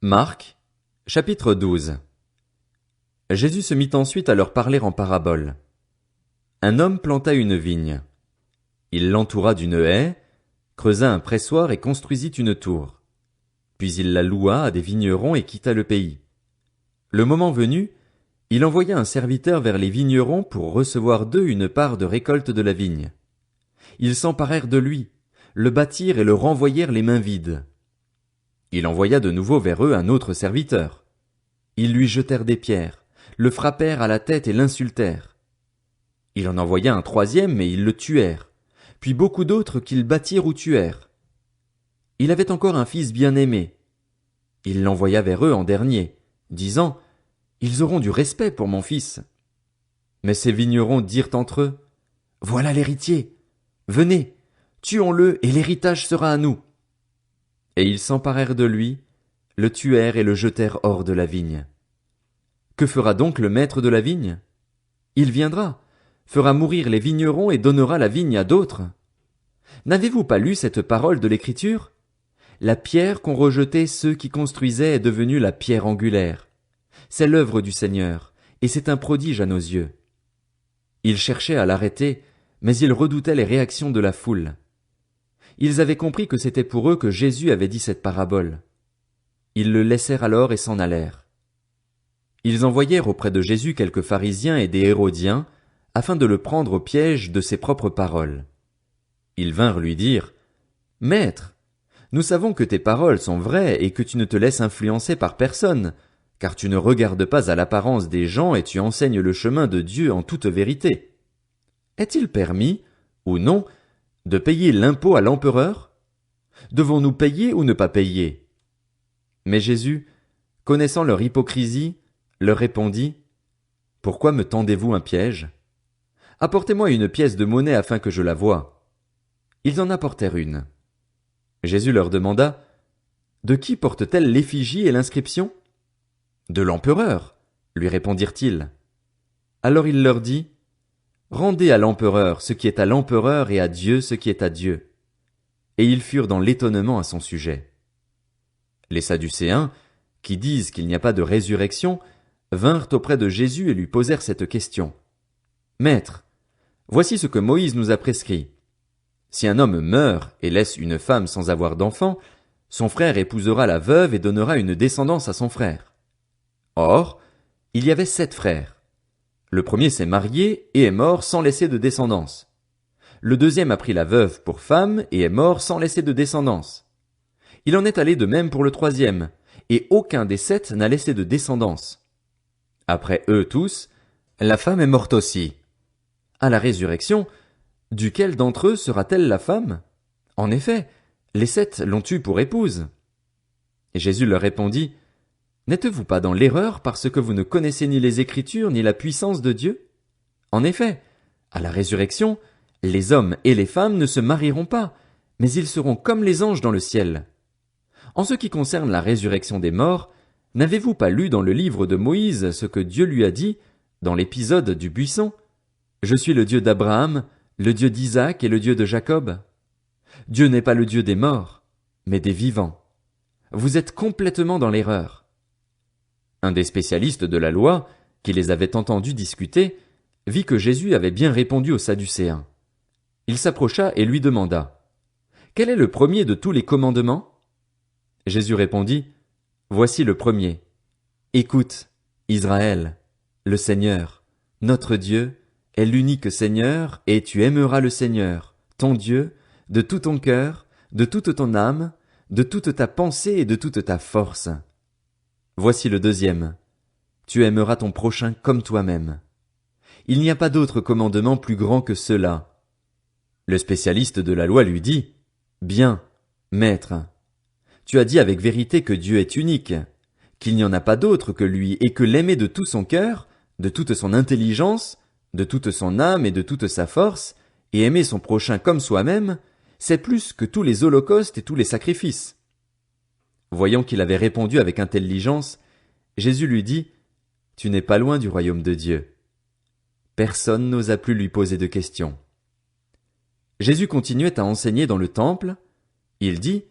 Marc, chapitre 12. Jésus se mit ensuite à leur parler en parabole. Un homme planta une vigne. Il l'entoura d'une haie, creusa un pressoir et construisit une tour. Puis il la loua à des vignerons et quitta le pays. Le moment venu, il envoya un serviteur vers les vignerons pour recevoir d'eux une part de récolte de la vigne. Ils s'emparèrent de lui, le battirent et le renvoyèrent les mains vides. Il envoya de nouveau vers eux un autre serviteur. Ils lui jetèrent des pierres, le frappèrent à la tête et l'insultèrent. Il en envoya un troisième, mais ils le tuèrent, puis beaucoup d'autres qu'ils battirent ou tuèrent. Il avait encore un fils bien-aimé. Il l'envoya vers eux en dernier, disant, « Ils auront du respect pour mon fils. » Mais ces vignerons dirent entre eux, « Voilà l'héritier. Venez, tuons-le et l'héritage sera à nous. » Et ils s'emparèrent de lui, le tuèrent et le jetèrent hors de la vigne. Que fera donc le maître de la vigne? Il viendra, fera mourir les vignerons et donnera la vigne à d'autres. N'avez-vous pas lu cette parole de l'Écriture? La pierre qu'ont rejetée ceux qui construisaient est devenue la pierre angulaire. C'est l'œuvre du Seigneur, et c'est un prodige à nos yeux. Ils cherchaient à l'arrêter, mais ils redoutaient les réactions de la foule. Ils avaient compris que c'était pour eux que Jésus avait dit cette parabole. Ils le laissèrent alors et s'en allèrent. Ils envoyèrent auprès de Jésus quelques pharisiens et des hérodiens, afin de le prendre au piège de ses propres paroles. Ils vinrent lui dire, « Maître, nous savons que tes paroles sont vraies et que tu ne te laisses influencer par personne, car tu ne regardes pas à l'apparence des gens et tu enseignes le chemin de Dieu en toute vérité. Est-il permis, ou non, de payer l'impôt à l'empereur? Devons-nous payer ou ne pas payer? » Mais Jésus, connaissant leur hypocrisie, leur répondit, « Pourquoi me tendez-vous un piège? Apportez-moi une pièce de monnaie afin que je la voie. » Ils en apportèrent une. Jésus leur demanda, « De qui porte-t-elle l'effigie et l'inscription? » « De l'empereur, lui répondirent-ils. Alors il leur dit, « Rendez à l'empereur ce qui est à l'empereur et à Dieu ce qui est à Dieu. » Et ils furent dans l'étonnement à son sujet. Les Sadducéens, qui disent qu'il n'y a pas de résurrection, vinrent auprès de Jésus et lui posèrent cette question. « Maître, voici ce que Moïse nous a prescrit. Si un homme meurt et laisse une femme sans avoir d'enfant, son frère épousera la veuve et donnera une descendance à son frère. Or, il y avait 7 frères. Le premier s'est marié et est mort sans laisser de descendance. Le deuxième a pris la veuve pour femme et est mort sans laisser de descendance. Il en est allé de même pour le troisième, et aucun des 7 n'a laissé de descendance. Après eux tous, la femme est morte aussi. À la résurrection, duquel d'entre eux sera-t-elle la femme? En effet, les 7 l'ont eue pour épouse. Et Jésus leur répondit, « N'êtes-vous pas dans l'erreur parce que vous ne connaissez ni les Écritures ni la puissance de Dieu? En effet, à la résurrection, les hommes et les femmes ne se marieront pas, mais ils seront comme les anges dans le ciel. En ce qui concerne la résurrection des morts, n'avez-vous pas lu dans le livre de Moïse ce que Dieu lui a dit, dans l'épisode du buisson? Je suis le Dieu d'Abraham, le Dieu d'Isaac et le Dieu de Jacob. Dieu n'est pas le Dieu des morts, mais des vivants. Vous êtes complètement dans l'erreur. » Un des spécialistes de la loi, qui les avait entendus discuter, vit que Jésus avait bien répondu aux Sadducéens. Il s'approcha et lui demanda, « Quel est le premier de tous les commandements? » Jésus répondit, « Voici le premier. Écoute, Israël, le Seigneur, notre Dieu, est l'unique Seigneur, et tu aimeras le Seigneur, ton Dieu, de tout ton cœur, de toute ton âme, de toute ta pensée et de toute ta force. Voici le deuxième. Tu aimeras ton prochain comme toi-même. Il n'y a pas d'autre commandement plus grand que cela. » Le spécialiste de la loi lui dit, « Bien, maître. Tu as dit avec vérité que Dieu est unique, qu'il n'y en a pas d'autre que lui et que l'aimer de tout son cœur, de toute son intelligence, de toute son âme et de toute sa force, et aimer son prochain comme soi-même, c'est plus que tous les holocaustes et tous les sacrifices. » Voyant qu'il avait répondu avec intelligence, Jésus lui dit, « Tu n'es pas loin du royaume de Dieu. » Personne n'osa plus lui poser de questions. Jésus continuait à enseigner dans le temple. Il dit,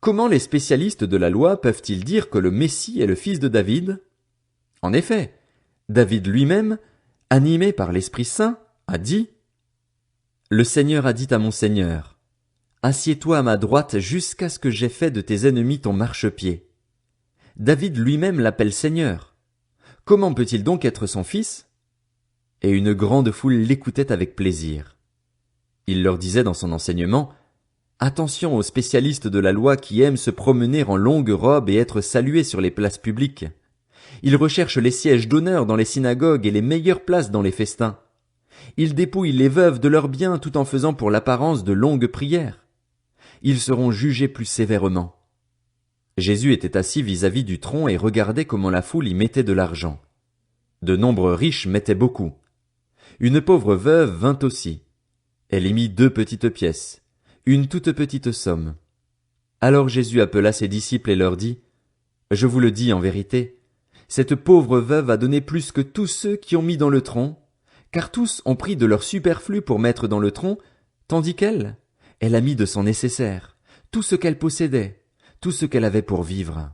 Comment les spécialistes de la loi peuvent-ils dire que le Messie est le fils de David? En effet, David lui-même, animé par l'Esprit Saint, a dit: Le Seigneur a dit à mon Seigneur, Assieds-toi à ma droite jusqu'à ce que j'aie fait de tes ennemis ton marchepied. David lui-même l'appelle Seigneur. Comment peut-il donc être son fils? Et une grande foule l'écoutait avec plaisir. Il leur disait dans son enseignement: Attention aux spécialistes de la loi qui aiment se promener en longue robe et être salués sur les places publiques. Ils recherchent les sièges d'honneur dans les synagogues et les meilleures places dans les festins. Ils dépouillent les veuves de leurs biens tout en faisant pour l'apparence de longues prières. Ils seront jugés plus sévèrement. Jésus était assis vis-à-vis du tronc et regardait comment la foule y mettait de l'argent. De nombreux riches mettaient beaucoup. Une pauvre veuve vint aussi. Elle y mit 2 petites pièces, une toute petite somme. Alors Jésus appela ses disciples et leur dit: Je vous le dis en vérité, cette pauvre veuve a donné plus que tous ceux qui ont mis dans le tronc, car tous ont pris de leur superflu pour mettre dans le tronc, tandis qu'elle a mis de son nécessaire, tout ce qu'elle possédait, tout ce qu'elle avait pour vivre.